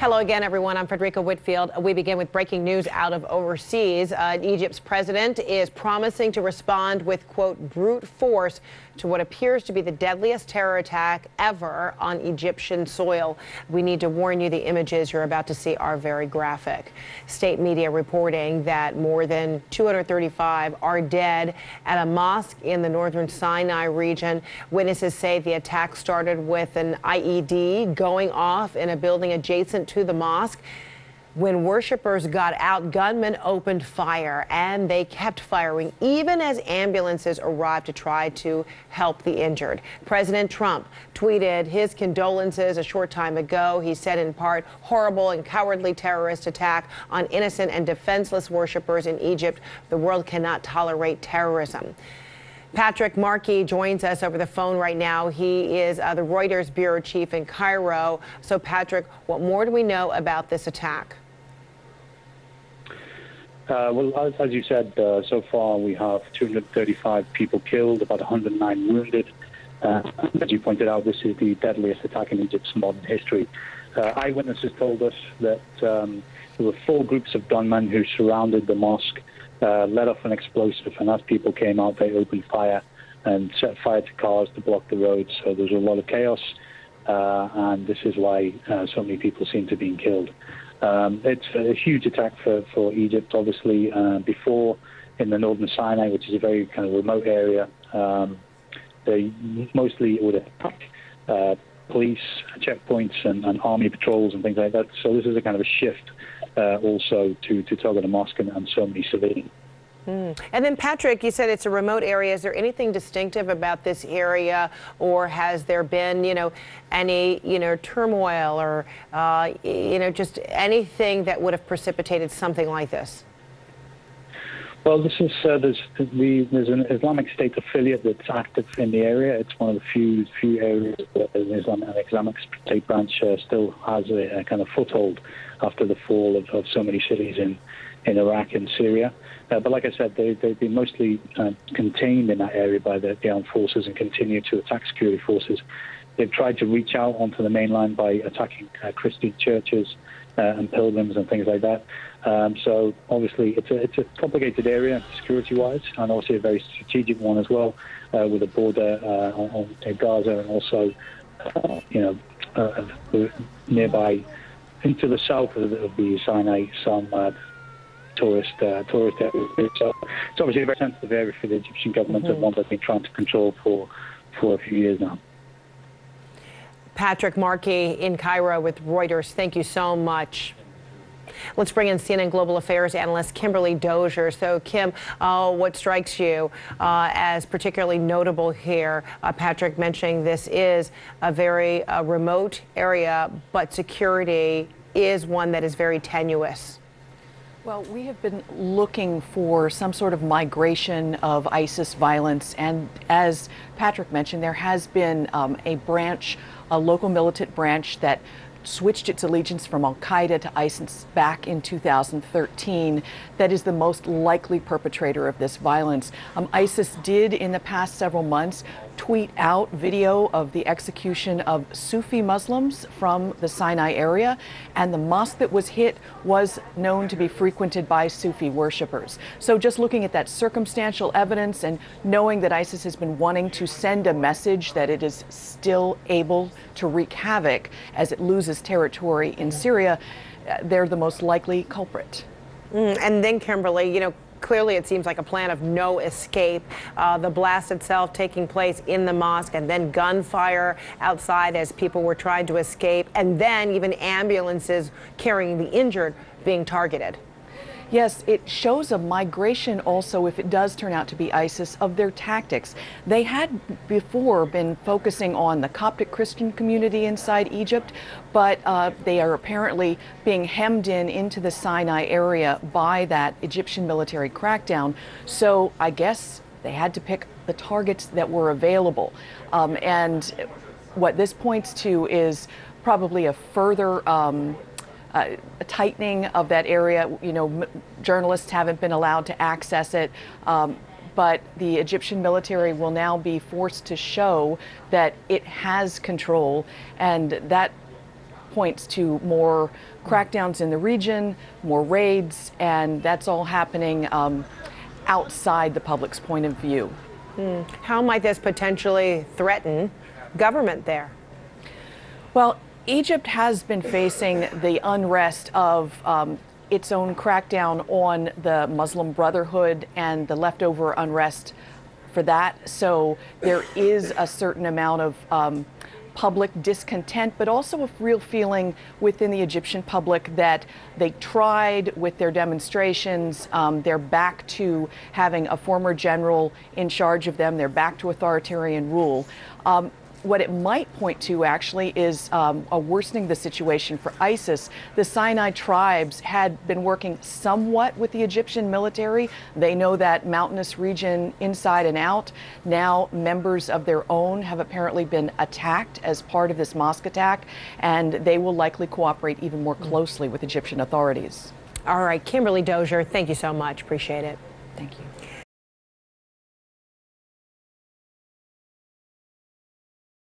Hello again, everyone. I'm Frederica Whitfield. We begin with breaking news out of overseas. Egypt's president is promising to respond with, quote, brute force to what appears to be the deadliest terror attack ever on Egyptian soil. We need to warn you, the images you're about to see are very graphic. State media reporting that more than 235 are dead at a mosque in the northern Sinai region. Witnesses say the attack started with an IED going off in a building adjacent to the mosque. When worshippers got out, gunmen opened fire, and they kept firing even as ambulances arrived to try to help the injured. President Trump tweeted his condolences a short time ago. He said, in part, horrible and cowardly terrorist attack on innocent and defenseless worshippers in Egypt. The world cannot tolerate terrorism. Patrick Markey joins us over the phone right now. He is the Reuters bureau chief in Cairo. So, Patrick, what more do we know about this attack? Well, as you said, so far we have 235 people killed, about 109 wounded. As you pointed out, this is the deadliest attack in Egypt's modern history. Eyewitnesses told us that there were 4 groups of gunmen who surrounded the mosque, let off an explosive, and as people came out, they opened fire and set fire to cars to block the roads. So there was a lot of chaos, and this is why so many people seem to have been killed. It's a huge attack for Egypt, obviously. Before, in the northern Sinai, which is a very kind of remote area, they mostly would attack police checkpoints and army patrols and things like that. So this is a kind of a shift also to target a mosque and so many civilians. And then, Patrick, you said it's a remote area. Is there anything distinctive about this area, or has there been, any, turmoil or, just anything that would have precipitated something like this? Well, this is there's an Islamic State affiliate that's active in the area. It's one of the few areas where an Islamic State branch still has a kind of foothold after the fall of so many cities in Iraq and Syria. But like I said, they've been mostly contained in that area by the armed forces and continue to attack security forces. They've tried to reach out onto the mainland by attacking Christian churches and pilgrims and things like that. So obviously it's a complicated area security-wise, and also a very strategic one as well, with a border on Gaza and also nearby into the south of the Sinai, some tourist areas. So it's obviously a very sensitive area for the Egyptian government, and one they've been trying to control for a few years now. Patrick Markey in Cairo with Reuters. Thank you so much. Let's bring in CNN Global Affairs analyst Kimberly Dozier. So, Kim, what strikes you as particularly notable here? Patrick mentioning this is a very remote area, but security is one that is very tenuous. Well, we have been looking for some sort of migration of ISIS violence, and as Patrick mentioned, there has been a local militant branch that switched its allegiance from al-Qaeda to ISIS back in 2013 that is the most likely perpetrator of this violence. ISIS did in the past several months tweet out video of the execution of Sufi Muslims from the Sinai area, and the mosque that was hit was known to be frequented by Sufi worshippers. So just looking at that circumstantial evidence and knowing that ISIS has been wanting to send a message that it is still able to wreak havoc as it loses territory in Syria, they're the most likely culprit. And then, Kimberly, clearly it seems like a plan of no escape. The blast itself taking place in the mosque, and then gunfire outside as people were trying to escape, and then even ambulances carrying the injured being targeted. Yes, it shows a migration also, if it does turn out to be ISIS, of their tactics. They had before been focusing on the Coptic Christian community inside Egypt, but they are apparently being hemmed into the Sinai area by that Egyptian military crackdown. So I guess they had to pick the targets that were available. And what this points to is probably a further a tightening of that area. Journalists haven't been allowed to access it, but the Egyptian military will now be forced to show that it has control, and that points to more crackdowns in the region, more raids, and that's all happening outside the public's point of view. How might this potentially threaten government there? Well, Egypt has been facing the unrest of its own crackdown on the Muslim Brotherhood and the leftover unrest for that. So there is a certain amount of public discontent, but also a real feeling within the Egyptian public that they tried with their demonstrations. They're back to having a former general in charge of them. They're back to authoritarian rule. What it might point to actually is a worsening the situation for ISIS. The Sinai tribes had been working somewhat with the Egyptian military. They know that mountainous region inside and out. Now members of their own have apparently been attacked as part of this mosque attack, and they will likely cooperate even more closely with Egyptian authorities. All right, Kimberly Dozier, thank you so much. Appreciate it. Thank you.